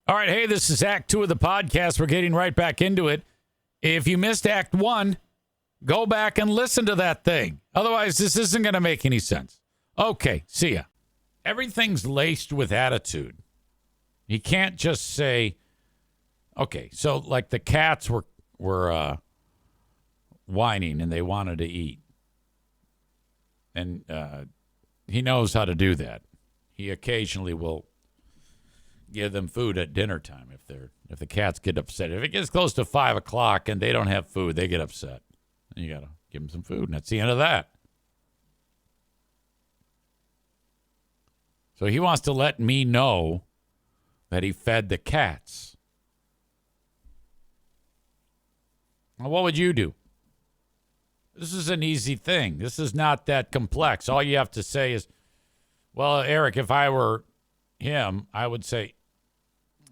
All right, hey, this is Act 2 of the podcast. We're getting right back into it. If you missed Act 1, go back and listen to that thing. Otherwise, this isn't going to make any sense. Okay, see ya. Everything's laced with attitude. You can't just say, okay, so like the cats were whining and they wanted to eat. And he knows how to do that. He occasionally will give them food at dinner time if the cats get upset. If it gets close to 5 o'clock and they don't have food, they get upset. And you got to give them some food, and that's the end of that. So he wants to let me know that he fed the cats. Now, what would you do? This is an easy thing. This is not that complex. All you have to say is, well, Eric, if I were him, I would say,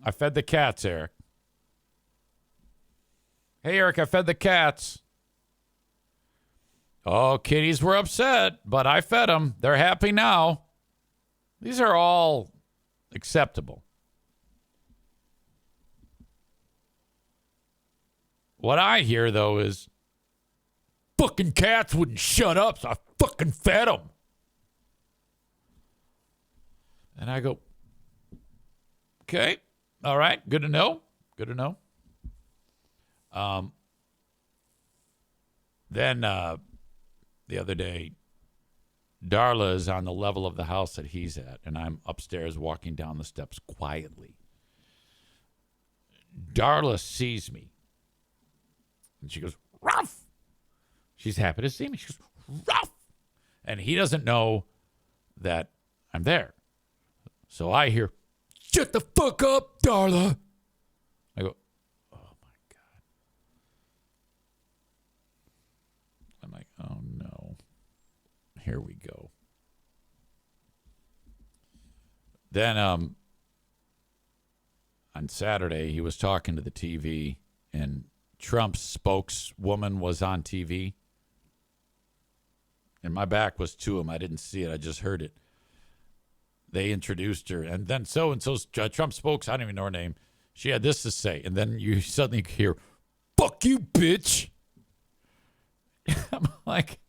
I fed the cats, Eric. Hey, Eric, I fed the cats. Oh, kitties were upset, but I fed them. They're happy now. These are all acceptable. What I hear, though, is fucking cats wouldn't shut up, so I fucking fed them. And I go, okay, all right, good to know, good to know. Then the other day, Darla is on the level of the house that he's at, and I'm upstairs walking down the steps quietly. Darla sees me, and she goes, Ruff! She's happy to see me. She goes, Ruff! And he doesn't know that I'm there. So I hear, shut the fuck up, Darla. I go, oh, my God. I'm like, oh, no. Here we go. Then on Saturday, he was talking to the TV, and Trump's spokeswoman was on TV. And my back was to him. I didn't see it. I just heard it. They introduced her. And then so-and-so's Trump spokes, I don't even know her name. She had this to say. And then you suddenly hear, fuck you, bitch. I'm like...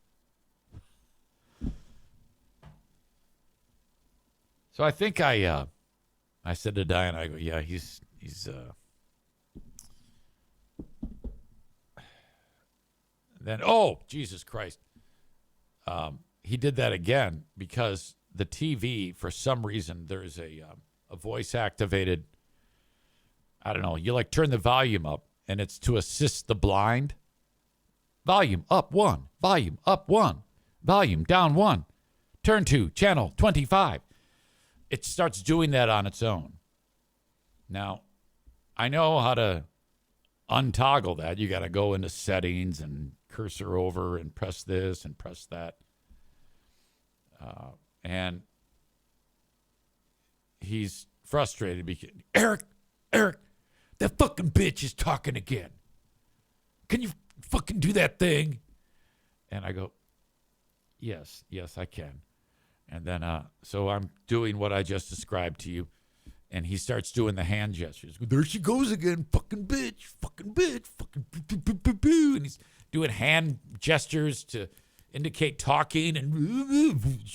So I think I said to Diane, I go, yeah, he's then, oh, Jesus Christ. He did that again because the TV, for some reason, there's a voice activated, I don't know, you like turn the volume up and it's to assist the blind. Volume up 1, volume up 1, volume down 1, turn to channel 25. It starts doing that on its own. Now, I know how to untoggle that. You got to go into settings and cursor over and press this and press that. And he's frustrated because, Eric, that fucking bitch is talking again. Can you fucking do that thing? And I go, yes, I can. And then, so I'm doing what I just described to you. And he starts doing the hand gestures. There she goes again. Fucking bitch. Fucking boo. And he's doing hand gestures to indicate talking and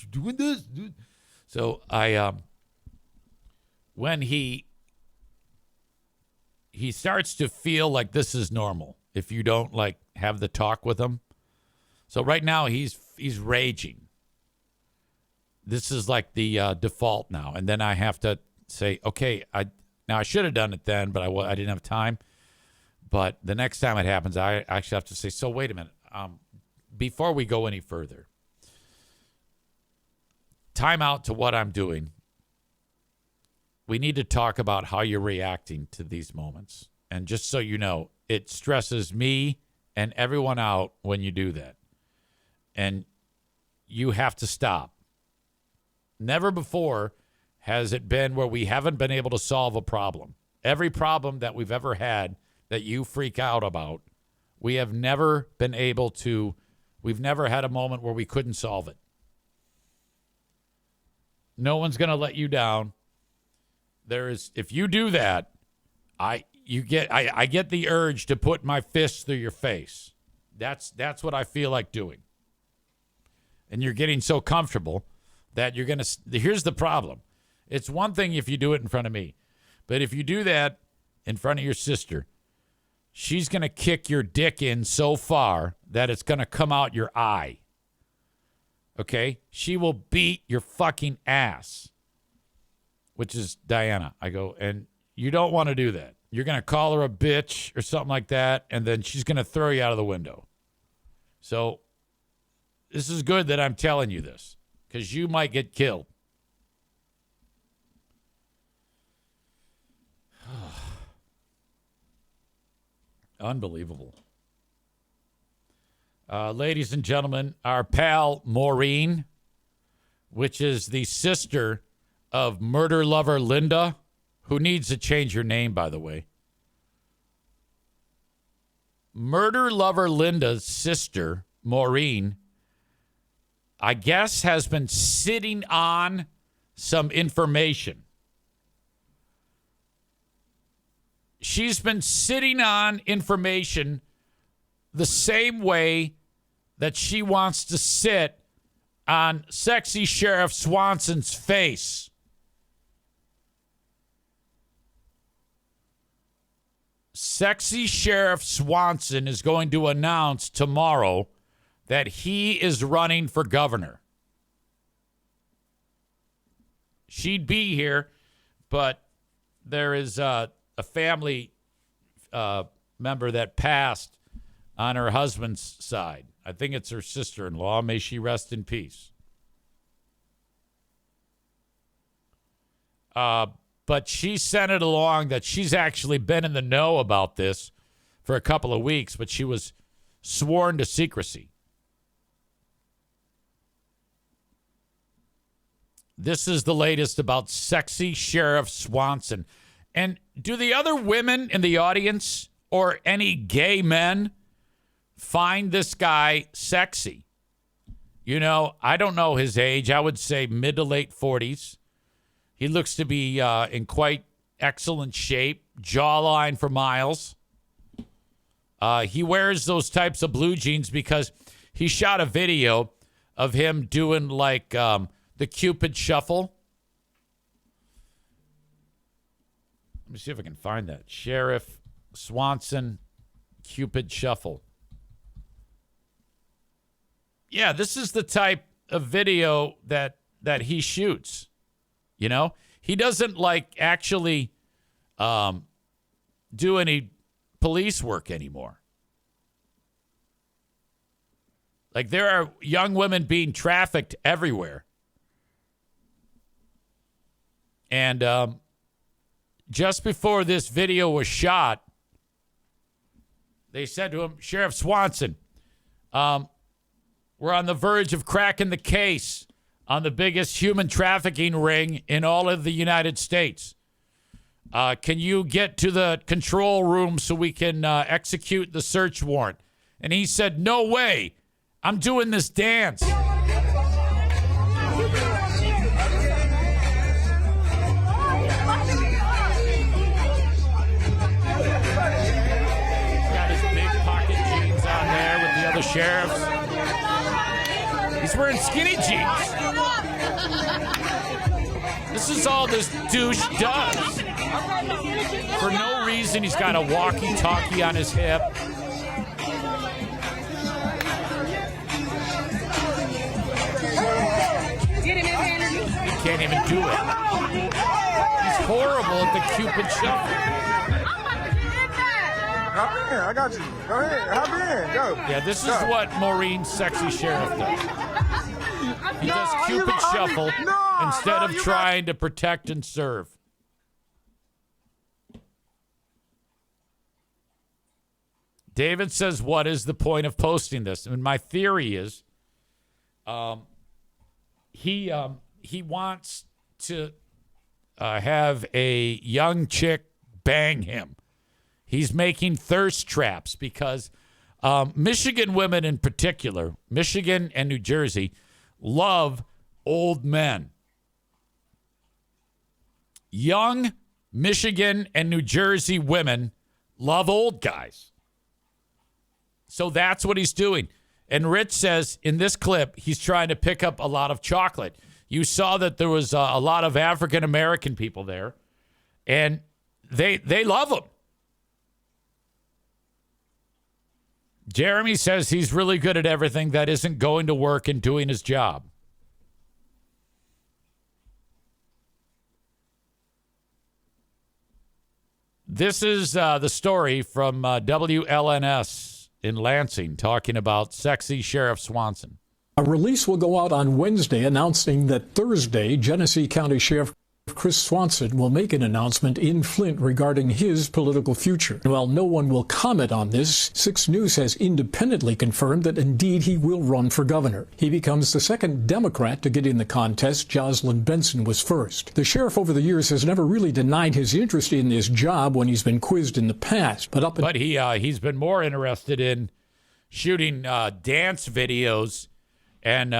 doing this. So when he starts to feel like this is normal, if you don't like have the talk with him. So right now he's raging. This is like the default now. And then I have to say, okay, I should have done it then, but I didn't have time. But the next time it happens, I actually have to say, so wait a minute. Before we go any further, time out to what I'm doing. We need to talk about how you're reacting to these moments. And just so you know, it stresses me and everyone out when you do that. And you have to stop. Never before has it been where we haven't been able to solve a problem. Every problem that we've ever had that you freak out about, we have never been able to, we've never had a moment where we couldn't solve it. No one's going to let you down. If you do that, I get the urge to put my fist through your face. That's what I feel like doing. And you're getting so comfortable that you're going to... Here's the problem. It's one thing if you do it in front of me. But if you do that in front of your sister, she's going to kick your dick in so far that it's going to come out your eye. Okay? She will beat your fucking ass. Which is Diana. I go, and you don't want to do that. You're going to call her a bitch or something like that, and then she's going to throw you out of the window. So this is good that I'm telling you this, because you might get killed. Unbelievable. Ladies and gentlemen, our pal Maureen, which is the sister of murder lover Linda, who needs to change her name, by the way. Murder lover Linda's sister, Maureen, I guess has been sitting on some information. She's been sitting on information the same way that she wants to sit on sexy Sheriff Swanson's face. Sexy Sheriff Swanson is going to announce tomorrow that he is running for governor. She'd be here, but there is a family member that passed on her husband's side. I think it's her sister-in-law. May she rest in peace. But she sent it along that she's actually been in the know about this for a couple of weeks, but she was sworn to secrecy. This is the latest about sexy Sheriff Swanson. And do the other women in the audience or any gay men find this guy sexy? You know, I don't know his age. I would say mid to late 40s. He looks to be in quite excellent shape, jawline for miles. He wears those types of blue jeans because he shot a video of him doing like the Cupid Shuffle. Let me see if I can find that. Sheriff Swanson Cupid Shuffle. Yeah, this is the type of video that he shoots. You know, he doesn't like actually do any police work anymore. Like there are young women being trafficked everywhere. And just before this video was shot, they said to him, Sheriff Swanson, we're on the verge of cracking the case on the biggest human trafficking ring in all of the United States. Can you get to the control room so we can execute the search warrant? And he said, no way. I'm doing this dance. He's got his big pocket jeans on there with the other sheriffs. He's wearing skinny jeans. This is all this douche does. For no reason, he's got a walkie-talkie on his hip. He can't even do it. He's horrible at the Cupid Shuffle. Hop in, I got you. Go ahead, hop in, go. Yeah, this is what Maureen's sexy sheriff does. He does Cupid Shuffle instead of trying to protect and serve. David says, what is the point of posting this? And my theory is he wants to have a young chick bang him. He's making thirst traps because Michigan women in particular, Michigan and New Jersey, love old men. Young, Michigan and New Jersey women love old guys. So that's what he's doing. And Rich says in this clip, he's trying to pick up a lot of chocolate. You saw that there was a lot of African-American people there, and they love him. Jeremy says he's really good at everything that isn't going to work and doing his job. This is the story from WLNS in Lansing talking about sexy Sheriff Swanson. A release will go out on Wednesday announcing that Thursday, Genesee County Sheriff Chris Swanson will make an announcement in Flint regarding his political future. While no one will comment on this, 6 News has independently confirmed that indeed he will run for governor. He becomes the second Democrat to get in the contest. Jocelyn Benson was first. The sheriff over the years has never really denied his interest in this job when he's been quizzed in the past. But he's been more interested in shooting dance videos and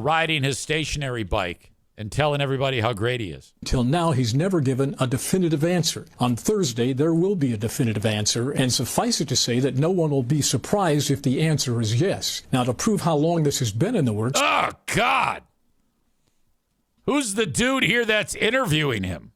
riding his stationary bike and telling everybody how great he is. Until now, he's never given a definitive answer. On Thursday, there will be a definitive answer, and suffice it to say that no one will be surprised if the answer is yes. Now, to prove how long this has been in the works... Oh, God! Who's the dude here that's interviewing him?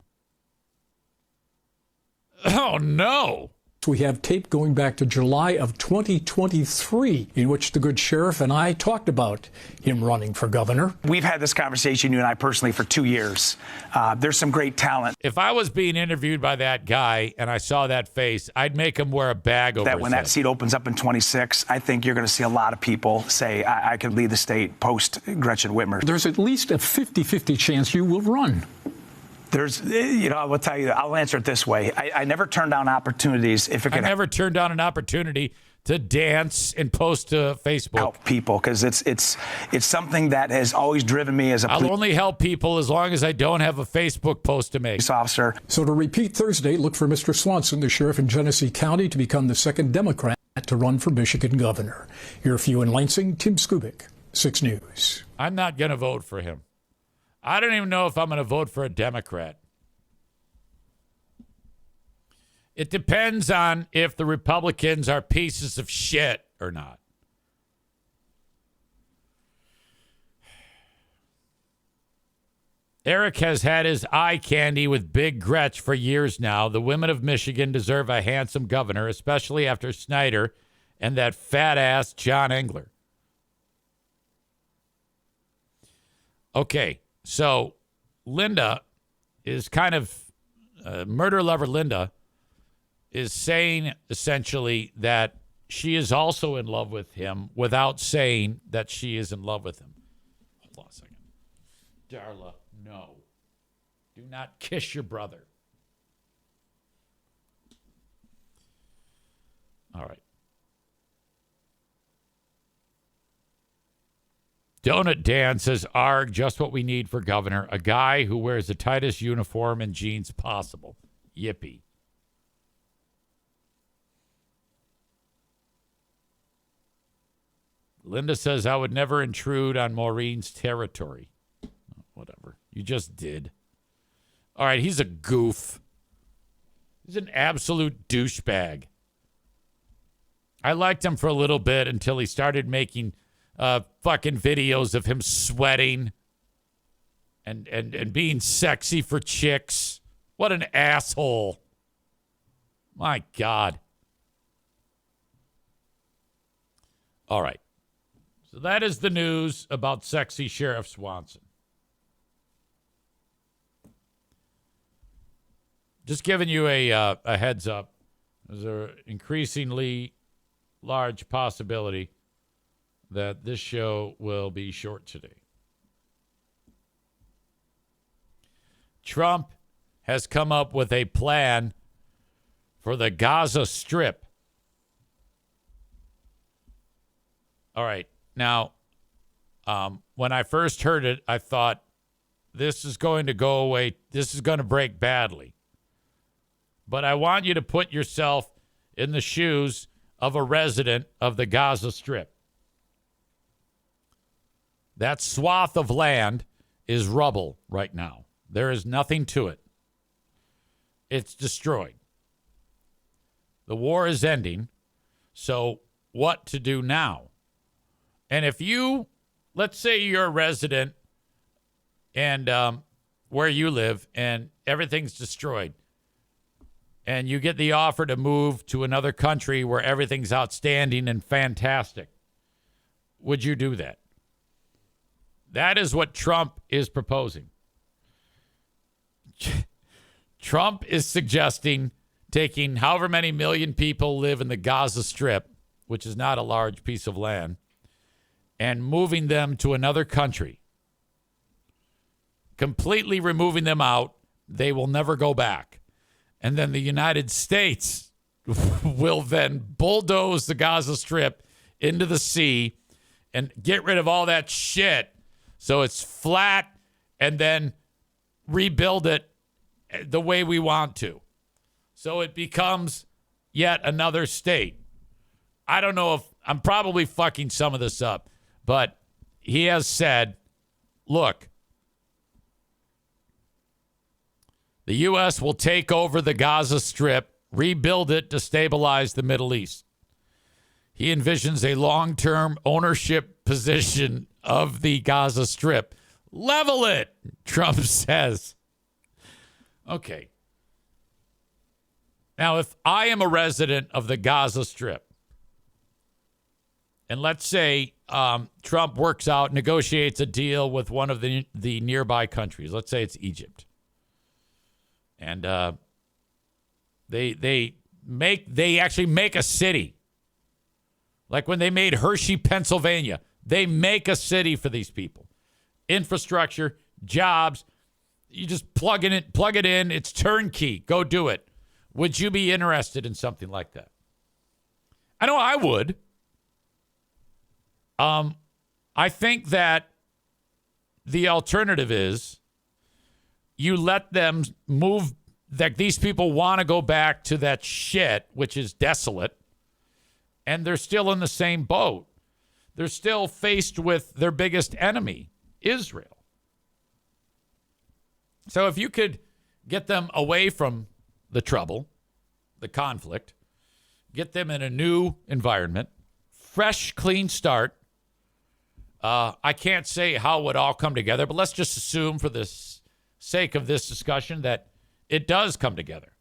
Oh, no! We have tape going back to July of 2023, in which the good sheriff and I talked about him running for governor. We've had this conversation, you and I personally, for 2 years. There's some great talent. If I was being interviewed by that guy and I saw that face, I'd make him wear a bag over his when head. that seat opens up in 26, I think you're going to see a lot of people say, I could lead the state post Gretchen Whitmer. There's at least a 50-50 chance you will run. I will tell you, I'll answer it this way. I never turn down opportunities if it can. I never turned down an opportunity to dance and post to Facebook. Help people, because it's something that has always driven me as a I'll only help people as long as I don't have a Facebook post to make. Police officer. So to repeat Thursday, look for Mr. Swanson, the sheriff in Genesee County, to become the second Democrat to run for Michigan governor. Your few in Lansing, Tim Skubic, 6 News. I'm not going to vote for him. I don't even know if I'm going to vote for a Democrat. It depends on if the Republicans are pieces of shit or not. Eric has had his eye candy with Big Gretch for years now. The women of Michigan deserve a handsome governor, especially after Snyder and that fat-ass John Engler. Okay. So Linda is kind of, murder lover Linda is saying essentially that she is also in love with him without saying that she is in love with him. Hold on a second. Darla, no. Do not kiss your brother. All right. Donut Dan says, "Arg, just what we need for governor. A guy who wears the tightest uniform and jeans possible. Yippee." Linda says, "I would never intrude on Maureen's territory." Whatever. You just did. All right, he's a goof. He's an absolute douchebag. I liked him for a little bit until he started making fucking videos of him sweating and being sexy for chicks. What an asshole. My God. All right. So that is the news about sexy Sheriff Swanson. Just giving you a heads up. There's an increasingly large possibility that this show will be short today. Trump has come up with a plan for the Gaza Strip. All right. Now, when I first heard it, I thought, this is going to go away. This is going to break badly. But I want you to put yourself in the shoes of a resident of the Gaza Strip. That swath of land is rubble right now. There is nothing to it. It's destroyed. The war is ending. So what to do now? And if you, let's say you're a resident and where you live and everything's destroyed, and you get the offer to move to another country where everything's outstanding and fantastic, would you do that? That is what Trump is proposing. Trump is suggesting taking however many million people live in the Gaza Strip, which is not a large piece of land, and moving them to another country, completely removing them out. They will never go back. And then the United States will then bulldoze the Gaza Strip into the sea and get rid of all that shit so it's flat and then rebuild it the way we want to. So it becomes yet another state. I don't know if I'm probably fucking some of this up, but he has said, look, the U.S. will take over the Gaza Strip, rebuild it to stabilize the Middle East. He envisions a long-term ownership position of the Gaza Strip. Level it, Trump says. Okay. Now, if I am a resident of the Gaza Strip, and let's say Trump works out, negotiates a deal with one of the nearby countries. Let's say it's Egypt. And they actually make a city. Like when they made Hershey, Pennsylvania, they make a city for these people. Infrastructure, jobs. You just plug it in. It's turnkey. Go do it. Would you be interested in something like that? I know I would. I think that the alternative is you let them move, that these people want to go back to that shit, which is desolate, and they're still in the same boat. They're still faced with their biggest enemy, Israel. So if you could get them away from the trouble, the conflict, get them in a new environment, fresh, clean start. I can't say how it would all come together, but let's just assume for the sake of this discussion that it does come together.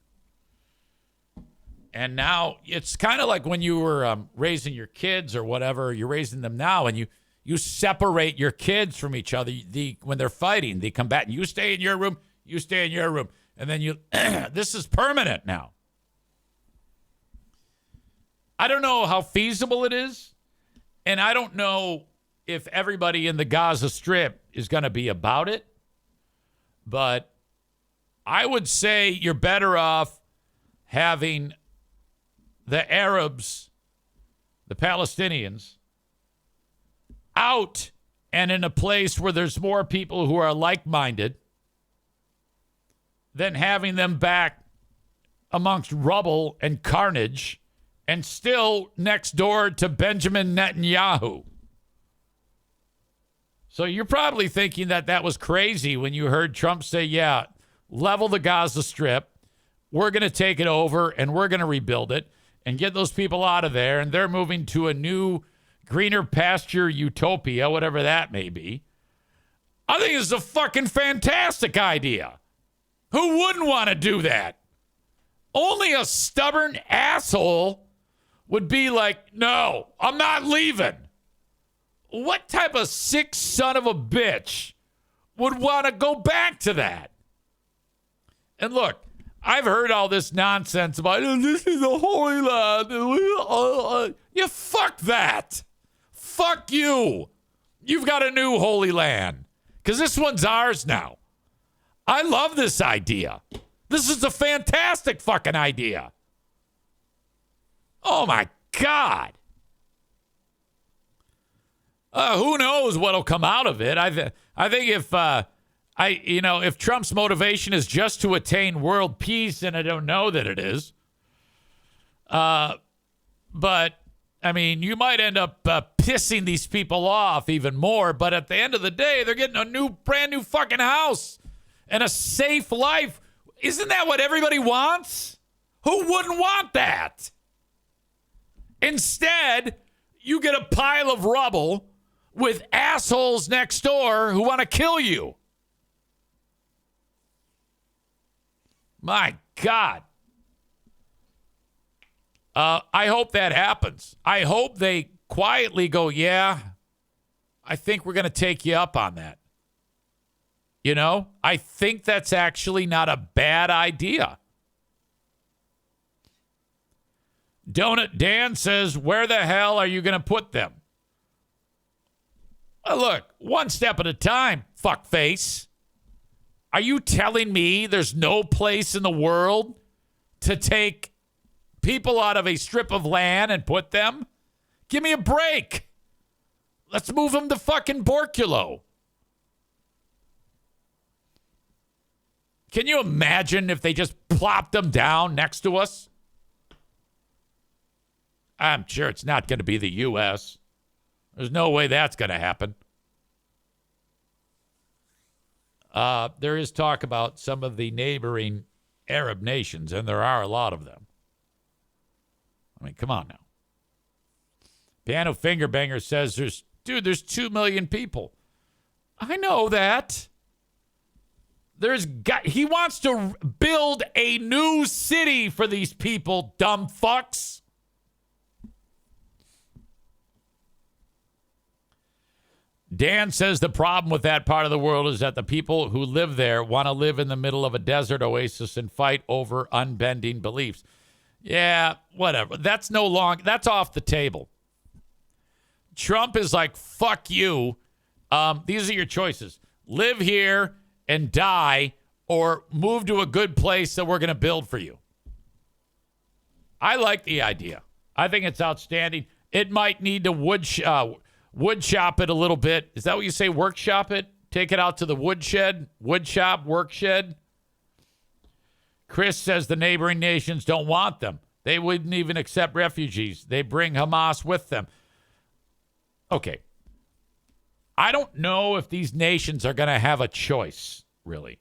And now it's kind of like when you were raising your kids or whatever, you're raising them now, and you separate your kids from each other. When they're fighting, they come back and you stay in your room, you stay in your room. And then this is permanent now. I don't know how feasible it is. And I don't know if everybody in the Gaza Strip is going to be about it. But I would say you're better off having the Arabs, the Palestinians, out and in a place where there's more people who are like-minded than having them back amongst rubble and carnage and still next door to Benjamin Netanyahu. So you're probably thinking that was crazy when you heard Trump say, yeah, level the Gaza Strip. We're going to take it over and we're going to rebuild it and get those people out of there. And they're moving to a new greener pasture utopia, whatever that may be. I think it's a fucking fantastic idea. Who wouldn't want to do that? Only a stubborn asshole would be like, no, I'm not leaving. What type of sick son of a bitch would want to go back to that? And look, I've heard all this nonsense about, oh, this is a holy land. Yeah, fuck that. Fuck you. You've got a new holy land. Because this one's ours now. I love this idea. This is a fantastic fucking idea. Oh, my God. Who knows what'll come out of it? I think if Trump's motivation is just to attain world peace, and I don't know that it is, but I mean, you might end up pissing these people off even more. But at the end of the day, they're getting a brand new fucking house and a safe life Isn't that what everybody wants? Who wouldn't want that? Instead, you get a pile of rubble with assholes next door who want to kill you. My God. I hope that happens. I hope they quietly go, yeah, I think we're going to take you up on that. You know, I think that's actually not a bad idea. Donut Dan says, where the hell are you going to put them? Look, one step at a time, fuckface. Are you telling me there's no place in the world to take people out of a strip of land and put them? Give me a break. Let's move them to fucking Borculo. Can you imagine if they just plopped them down next to us? I'm sure it's not going to be the U.S. There's no way that's going to happen. There is talk about some of the neighboring Arab nations, and there are a lot of them. I mean, come on now. Piano Finger Banger says, there's 2 million people. I know that. He wants to build a new city for these people, dumb fucks. Dan says the problem with that part of the world is that the people who live there want to live in the middle of a desert oasis and fight over unbending beliefs. Yeah, whatever. That's off the table. Trump is like, fuck you. These are your choices. Live here and die, or move to a good place that we're going to build for you. I like the idea. I think it's outstanding. It might need to wood shop it a little bit. Is that what you say? Workshop it? Take it out to the woodshed? Wood shop? Work shed? Chris says the neighboring nations don't want them. They wouldn't even accept refugees. They bring Hamas with them. Okay. I don't know if these nations are going to have a choice, really.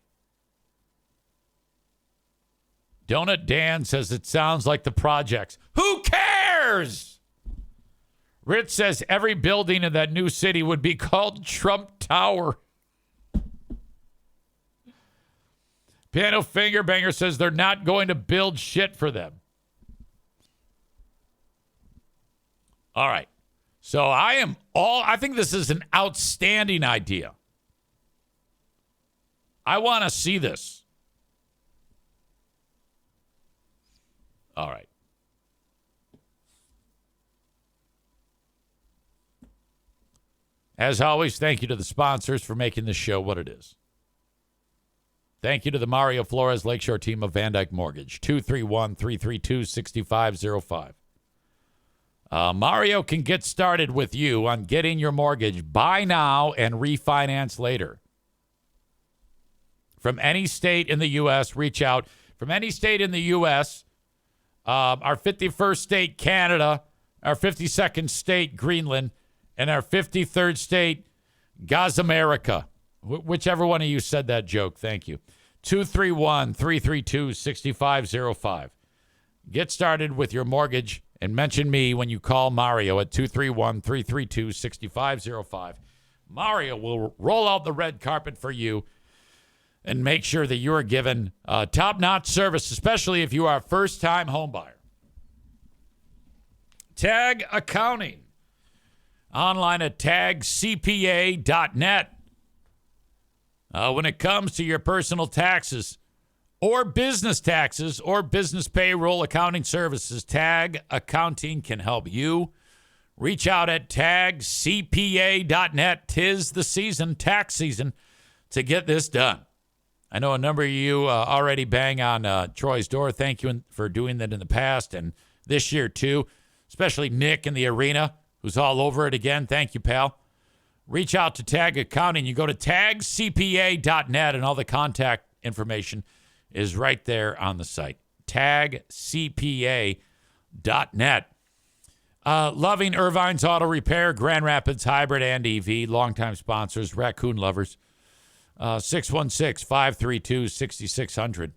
Donut Dan says it sounds like the projects. Who cares? Rich says every building in that new city would be called Trump Tower. Piano Finger Banger says they're not going to build shit for them. All right. So I think this is an outstanding idea. I want to see this. All right. As always, thank you to the sponsors for making this show what it is. Thank you to the Mario Flores Lakeshore team of Van Dyke Mortgage, 231-332-6505. Mario can get started with you on getting your mortgage. Buy now and refinance later. From any state in the U.S., reach out. From any state in the U.S., our 51st state, Canada, our 52nd state, Greenland, and our 53rd state, Gazamerica. Whichever one of you said that joke, thank you. 231-332-6505. Get started with your mortgage and mention me when you call Mario at 231-332-6505. Mario will roll out the red carpet for you and make sure that you are given top-notch service, especially if you are a first-time homebuyer. Tag Accounting. Online at tagcpa.net. When it comes to your personal taxes or business payroll accounting services, Tag Accounting can help you. Reach out at tagcpa.net. 'Tis the season, tax season, to get this done. I know a number of you already bang on Troy's door. Thank you for doing that in the past and this year too, especially Nick in the arena, who's all over it again. Thank you, pal. Reach out to Tag Accounting. You go to tagcpa.net, and all the contact information is right there on the site. Tagcpa.net. Loving Irvine's Auto Repair, Grand Rapids Hybrid and EV, longtime sponsors, raccoon lovers. 616-532-6600.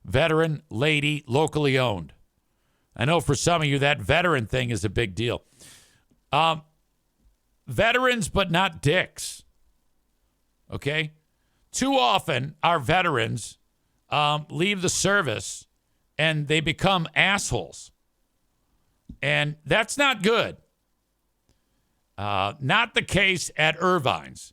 veteran lady, locally owned. I know for some of you that veteran thing is a big deal. Veterans, but not dicks. Okay? Too often, our veterans leave the service and they become assholes. And that's not good. Not the case at Irvine's.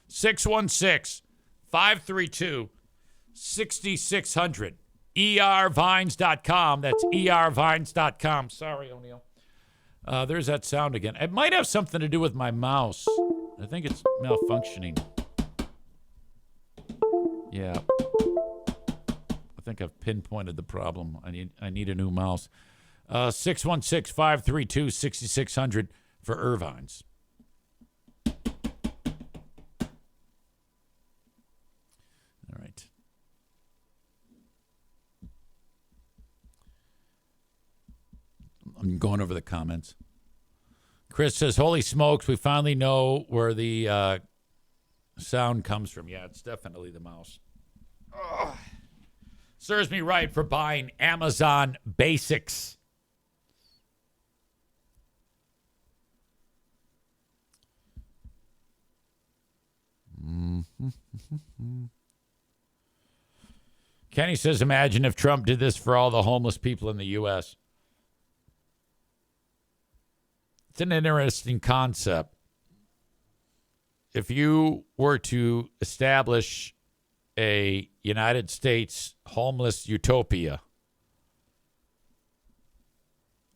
616-532-6600. ervines.com. That's ervines.com. Sorry, O'Neill. There's that sound again. It might have something to do with my mouse. I think it's malfunctioning. Yeah. I think I've pinpointed the problem. I need a new mouse. 616-532-6600 for Irvine's. All right. I'm going over the comments. Chris says, holy smokes, we finally know where the sound comes from. Yeah, it's definitely the mouse. Ugh. Serves me right for buying Amazon Basics. Kenny says, imagine if Trump did this for all the homeless people in the U.S. It's an interesting concept. If you were to establish a United States homeless utopia,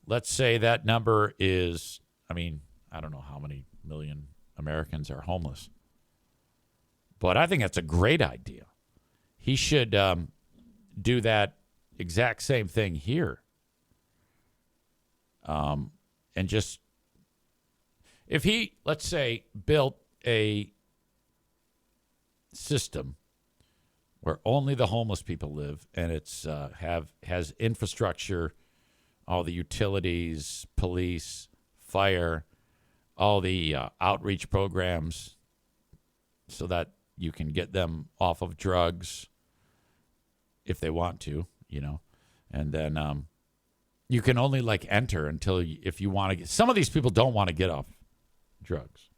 let's say that number is, I don't know how many million Americans are homeless, but I think that's a great idea. He should do that exact same thing here. And just, if he, let's say, built a system where only the homeless people live, and it's has infrastructure, all the utilities, police, fire, all the outreach programs, so that you can get them off of drugs if they want to, and then you can only enter until if you want to get. Some of these people don't want to get off drugs,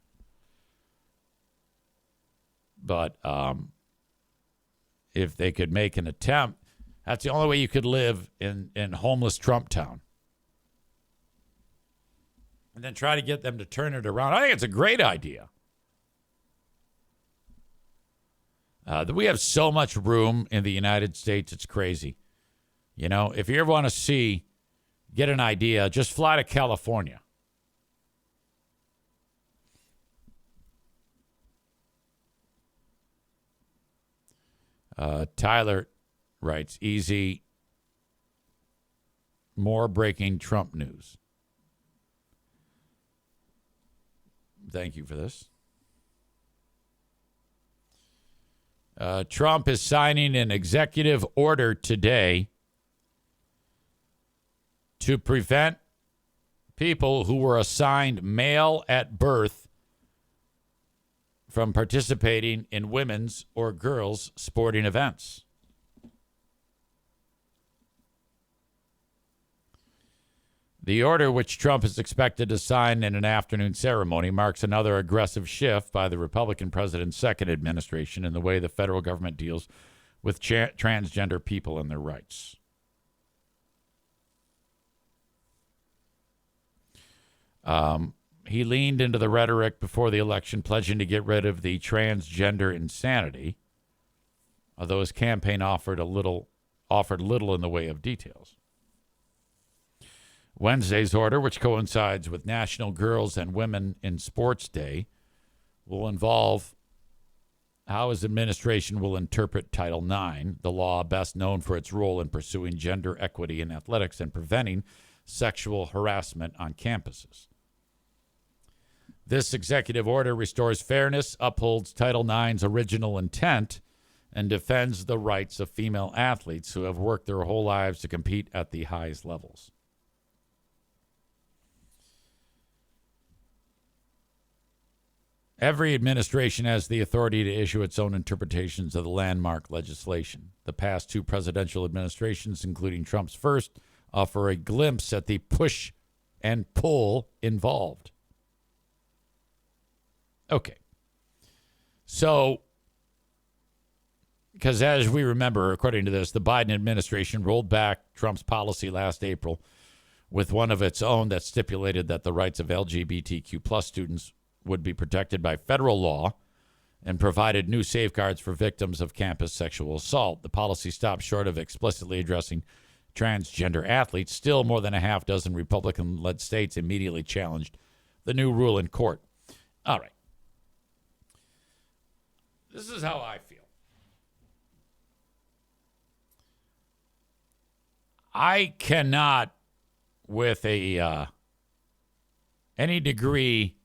but if they could make an attempt, that's the only way you could live in homeless Trump town. And then try to get them to turn it around. I think it's a great idea. We have so much room in the United States, it's crazy. If you ever want to get an idea, just fly to California. Tyler writes, easy, more breaking Trump news. Thank you for this. Trump is signing an executive order today to prevent people who were assigned male at birth from participating in women's or girls' sporting events. The order, which Trump is expected to sign in an afternoon ceremony, marks another aggressive shift by the Republican president's second administration in the way the federal government deals with transgender people and their rights. He leaned into the rhetoric before the election, pledging to get rid of the transgender insanity, although his campaign offered little in the way of details. Wednesday's order, which coincides with National Girls and Women in Sports Day, will involve how his administration will interpret Title IX, the law best known for its role in pursuing gender equity in athletics and preventing sexual harassment on campuses. This executive order restores fairness, upholds Title IX's original intent, and defends the rights of female athletes who have worked their whole lives to compete at the highest levels. Every administration has the authority to issue its own interpretations of the landmark legislation. The past two presidential administrations, including Trump's first, offer a glimpse at the push and pull involved. Okay. So, because as we remember, according to this, the Biden administration rolled back Trump's policy last April with one of its own that stipulated that the rights of LGBTQ plus students would be protected by federal law and provided new safeguards for victims of campus sexual assault. The policy stopped short of explicitly addressing transgender athletes. Still, more than a half dozen Republican-led states immediately challenged the new rule in court. All right. This is how I feel. I cannot, with a any degree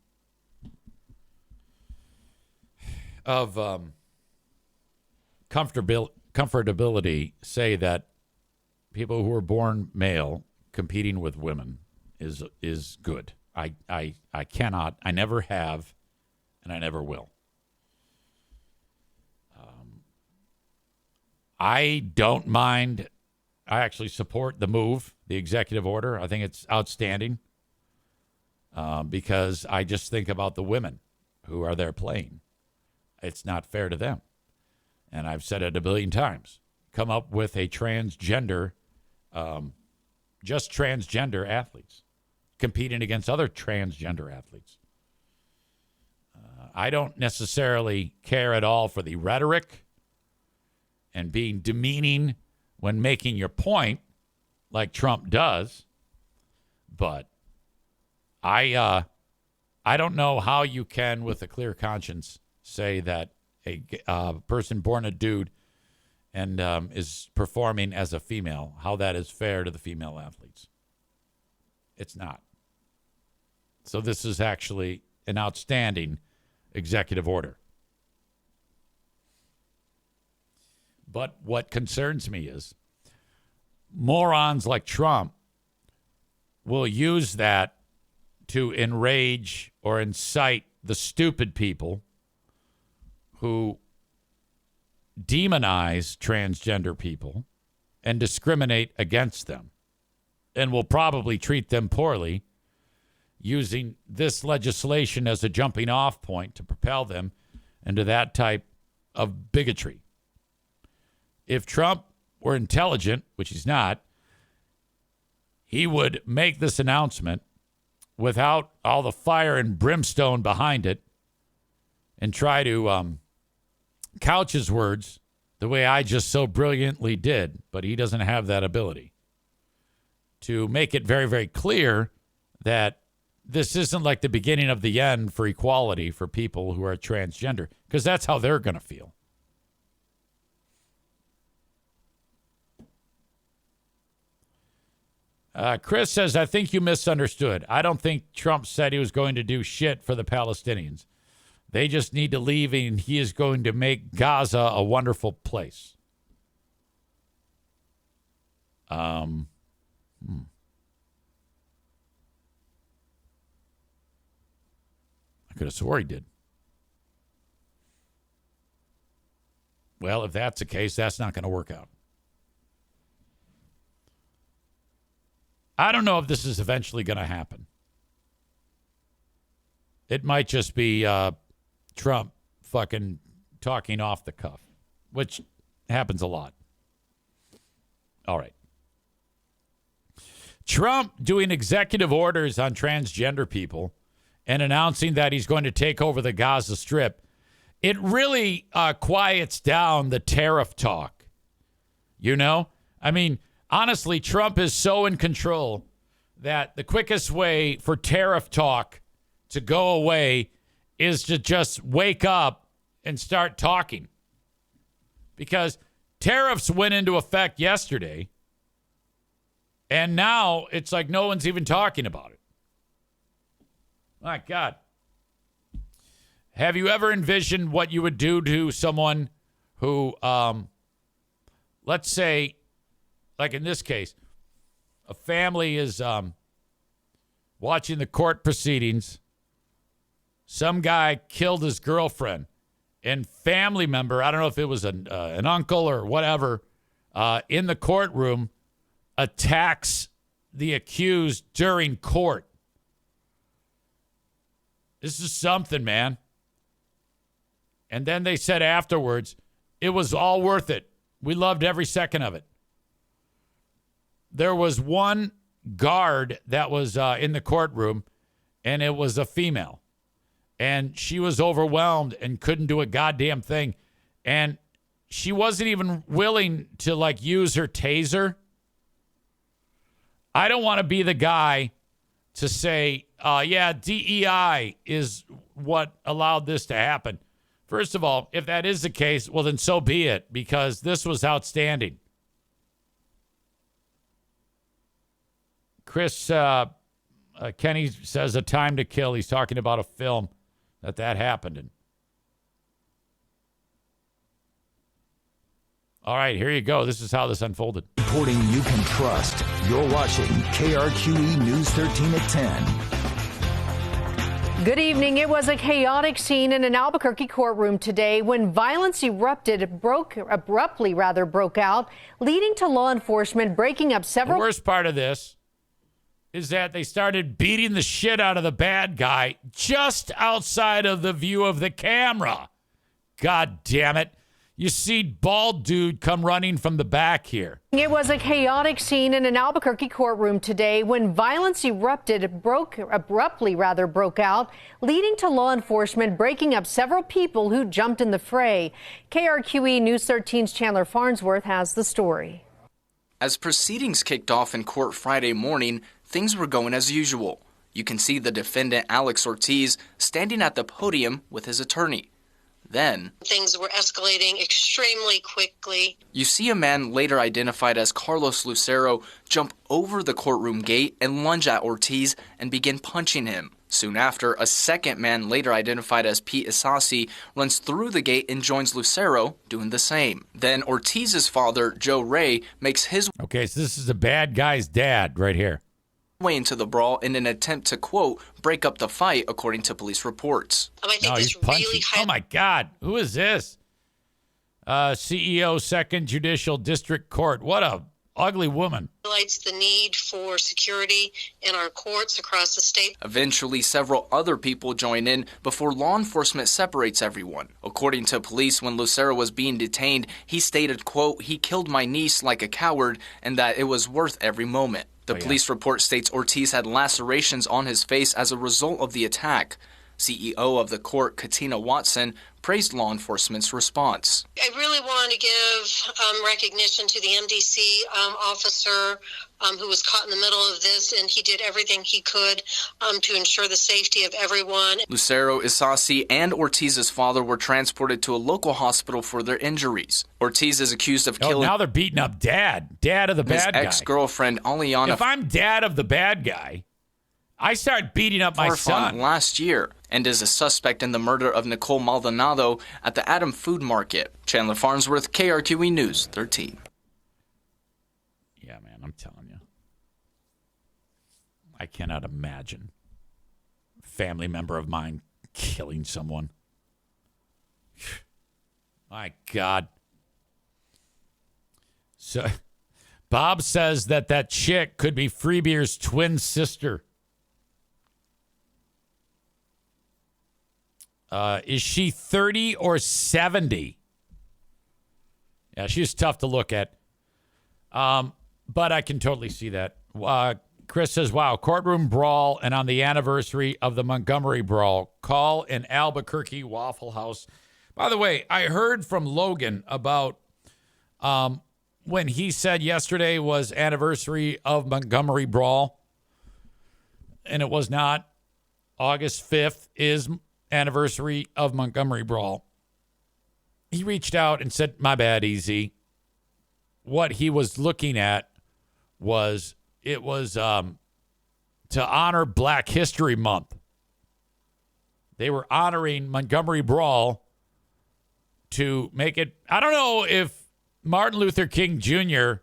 of comfortability, say that people who are born male competing with women is good. I cannot. I never have, and I never will. I don't mind. I actually support the move, the executive order. I think it's outstanding because I just think about the women who are there playing. It's not fair to them. And I've said it a billion times. Come up with a transgender, just transgender athletes competing against other transgender athletes. I don't necessarily care at all for the rhetoric and being demeaning when making your point, like Trump does. But I don't know how you can, with a clear conscience, say that a person born a dude and is performing as a female, how that is fair to the female athletes. It's not. So this is actually an outstanding executive order. But what concerns me is morons like Trump will use that to enrage or incite the stupid people who demonize transgender people and discriminate against them, and will probably treat them poorly, using this legislation as a jumping off point to propel them into that type of bigotry. If Trump were intelligent, which he's not, he would make this announcement without all the fire and brimstone behind it and try to couch his words the way I just so brilliantly did, but he doesn't have that ability to make it very, very clear that this isn't like the beginning of the end for equality for people who are transgender, because that's how they're going to feel. Chris says, I think you misunderstood. I don't think Trump said he was going to do shit for the Palestinians. They just need to leave, and he is going to make Gaza a wonderful place. I could have swore he did. Well, if that's the case, that's not going to work out. I don't know if this is eventually going to happen. It might just be Trump fucking talking off the cuff, which happens a lot. All right. Trump doing executive orders on transgender people and announcing that he's going to take over the Gaza Strip. It really quiets down the tariff talk. You know? I mean, honestly, Trump is so in control that the quickest way for tariff talk to go away is to just wake up and start talking. Because tariffs went into effect yesterday, and now it's like no one's even talking about it. My God. Have you ever envisioned what you would do to someone who, let's say, like in this case, a family is watching the court proceedings some guy killed his girlfriend, and family member, I don't know if it was an uncle or whatever, in the courtroom attacks the accused during court. This is something, man. And then they said afterwards, it was all worth it. We loved every second of it. There was one guard that was in the courtroom, and it was a female. And she was overwhelmed and couldn't do a goddamn thing. And she wasn't even willing to, like, use her taser. I don't want to be the guy to say, yeah, DEI is what allowed this to happen. First of all, if that is the case, well, then so be it, because this was outstanding. Chris Kenny says A Time to Kill. He's talking about a film that happened in. All right, here you go. This is how this unfolded. Reporting you can trust. You're watching KRQE News 13 at 10. Good evening. It was a chaotic scene in an Albuquerque courtroom today when violence abruptly broke out, leading to law enforcement breaking up several. The worst part of this is that they started beating the shit out of the bad guy just outside of the view of the camera. God damn it. You see bald dude come running from the back here. It was a chaotic scene in an Albuquerque courtroom today when violence abruptly broke out, leading to law enforcement breaking up several people who jumped in the fray. KRQE News 13's Chandler Farnsworth has the story. As proceedings kicked off in court Friday morning, things were going as usual. You can see the defendant, Alex Ortiz, standing at the podium with his attorney. Then, things were escalating extremely quickly. You see a man later identified as Carlos Lucero jump over the courtroom gate and lunge at Ortiz and begin punching him. Soon after, a second man later identified as Pete Isasi runs through the gate and joins Lucero doing the same. Then Ortiz's father, Joe Ray, makes his Okay, so this is the bad guy's dad right here. way into the brawl in an attempt to, quote, break up the fight, according to police reports. I think He's punching. Oh, my God. Who is this? CEO, 2nd Judicial District Court. What a ugly woman. Highlights the need for security in our courts across the state. Eventually, several other people join in before law enforcement separates everyone. According to police, when Lucero was being detained, he stated, quote, he killed my niece like a coward and that it was worth every moment. The police report states Ortiz had lacerations on his face as a result of the attack. CEO of the court, Katina Watson, praised law enforcement's response. I really want to give recognition to the MDC officer who was caught in the middle of this, and he did everything he could to ensure the safety of everyone. Lucero, Isasi, and Ortiz's father were transported to a local hospital for their injuries. Ortiz is accused of killing. Now they're beating up dad of the bad guy. His ex-girlfriend, Aliana. If I'm dad of the bad guy, I start beating up my son. Last year, and is a suspect in the murder of Nicole Maldonado at the Adam Food Market. Chandler Farnsworth, KRQE News 13. Yeah, man, I'm telling you. I cannot imagine a family member of mine killing someone. My God. So, Bob says that chick could be Freebeer's twin sister. Is she 30 or 70? Yeah, she's tough to look at. But I can totally see that. Chris says, wow, courtroom brawl, and on the anniversary of the Montgomery brawl, call an Albuquerque Waffle House. By the way, I heard from Logan about when he said yesterday was anniversary of Montgomery brawl, and it was not. August 5th is anniversary of Montgomery brawl. He reached out and said, my bad, EZ. What he was looking at was to honor Black History Month. They were honoring Montgomery brawl to make it. I don't know if Martin Luther King Jr.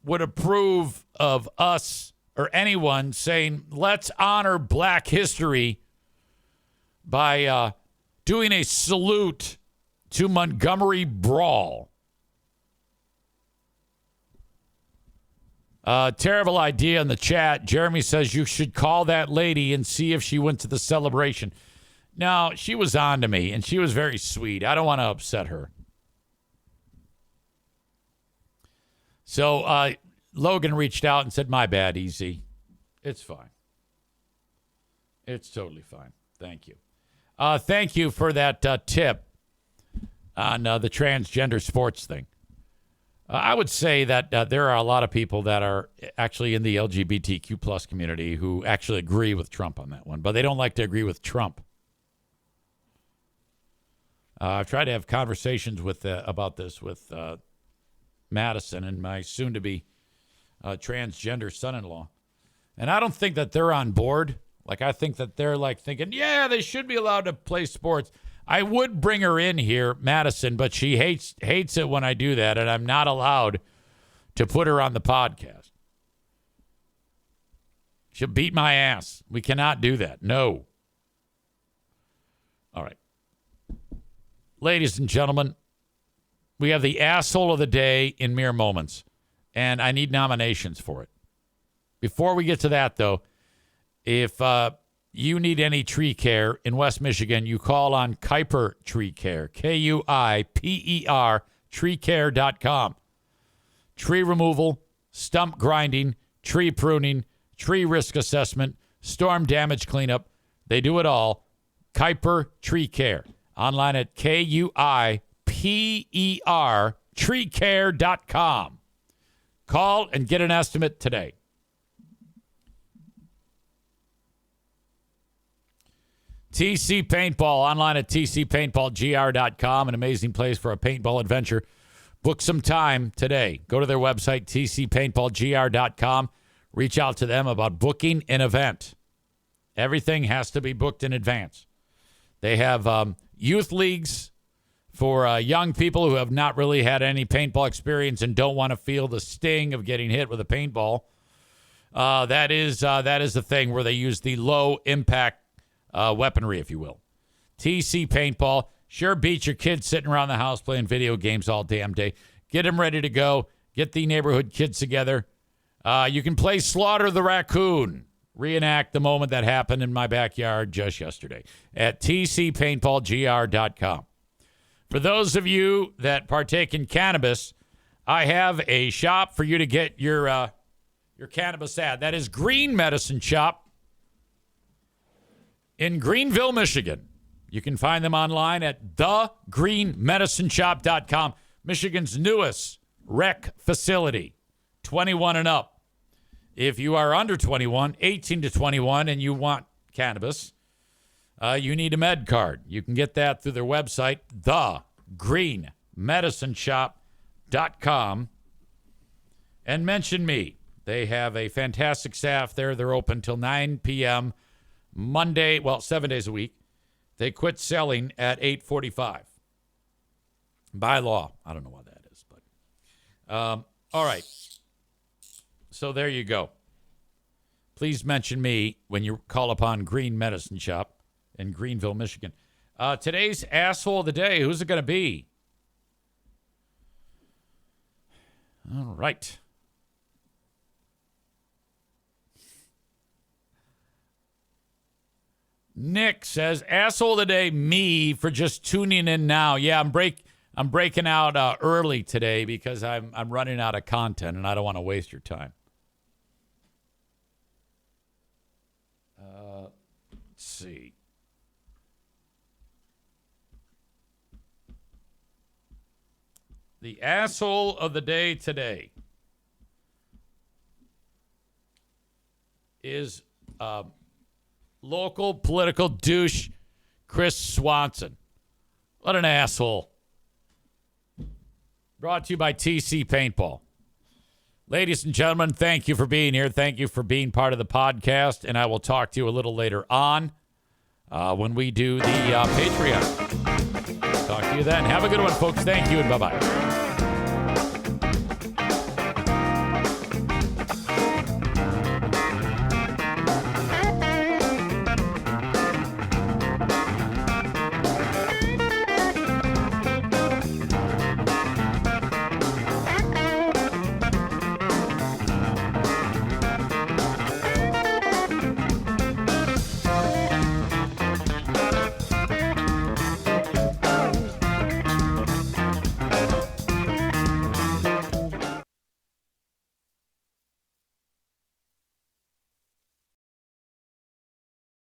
Would approve of us or anyone saying, let's honor Black history by doing a salute to Montgomery Brawl. Terrible idea in the chat. Jeremy says you should call that lady and see if she went to the celebration. No, she was on to me, and she was very sweet. I don't want to upset her. So Logan reached out and said, my bad, Easy. It's fine. It's totally fine. Thank you. Thank you for that tip on the transgender sports thing. I would say that there are a lot of people that are actually in the LGBTQ plus community who actually agree with Trump on that one, but they don't like to agree with Trump. I've tried to have conversations with about this with Madison and my soon-to-be transgender son-in-law, and I don't think that they're on board. Like, I think that they're like thinking, yeah, they should be allowed to play sports. I would bring her in here, Madison, but she hates it when I do that, and I'm not allowed to put her on the podcast. She'll beat my ass. We cannot do that. No. All right. Ladies and gentlemen, we have the asshole of the day in mere moments, and I need nominations for it. Before we get to that, though, if you need any tree care in West Michigan, you call on Kuiper Tree Care, Kuiper, treecare.com. Tree removal, stump grinding, tree pruning, tree risk assessment, storm damage cleanup. They do it all. Kuiper Tree Care. Online at Kuiper, treecare.com. Call and get an estimate today. TC Paintball, online at tcpaintballgr.com, an amazing place for a paintball adventure. Book some time today. Go to their website, tcpaintballgr.com. Reach out to them about booking an event. Everything has to be booked in advance. They have youth leagues for young people who have not really had any paintball experience and don't want to feel the sting of getting hit with a paintball. That is the thing where they use the low impact weaponry, if you will. TC Paintball. Sure beats your kids sitting around the house playing video games all damn day. Get them ready to go. Get the neighborhood kids together. You can play Slaughter the Raccoon. Reenact the moment that happened in my backyard just yesterday at tcpaintballgr.com. For those of you that partake in cannabis, I have a shop for you to get your cannabis at. That is Green Medicine Shop in Greenville, Michigan. You can find them online at thegreenmedicineshop.com, Michigan's newest rec facility, 21 and up. If you are under 21, 18 to 21, and you want cannabis, you need a med card. You can get that through their website, thegreenmedicineshop.com, and mention me. They have a fantastic staff there. They're open till 9 p.m. Monday, 7 days a week. They quit selling at 8:45. By law. I don't know why that is, but all right. So there you go. Please mention me when you call upon Green Medicine Shop in Greenville, Michigan. Today's asshole of the day, who's it going to be? All right. Nick says, asshole of the day, me, for just tuning in now. Yeah, I'm breaking out early today because I'm running out of content and I don't want to waste your time. Let's see. The asshole of the day today is local political douche Chris Swanson. What an asshole. Brought to you by TC Paintball. Ladies and gentlemen, thank you for being here. Thank you for being part of the podcast. And I will talk to you a little later on when we do the Patreon. Talk to you then. Have a good one, folks. Thank you and bye-bye.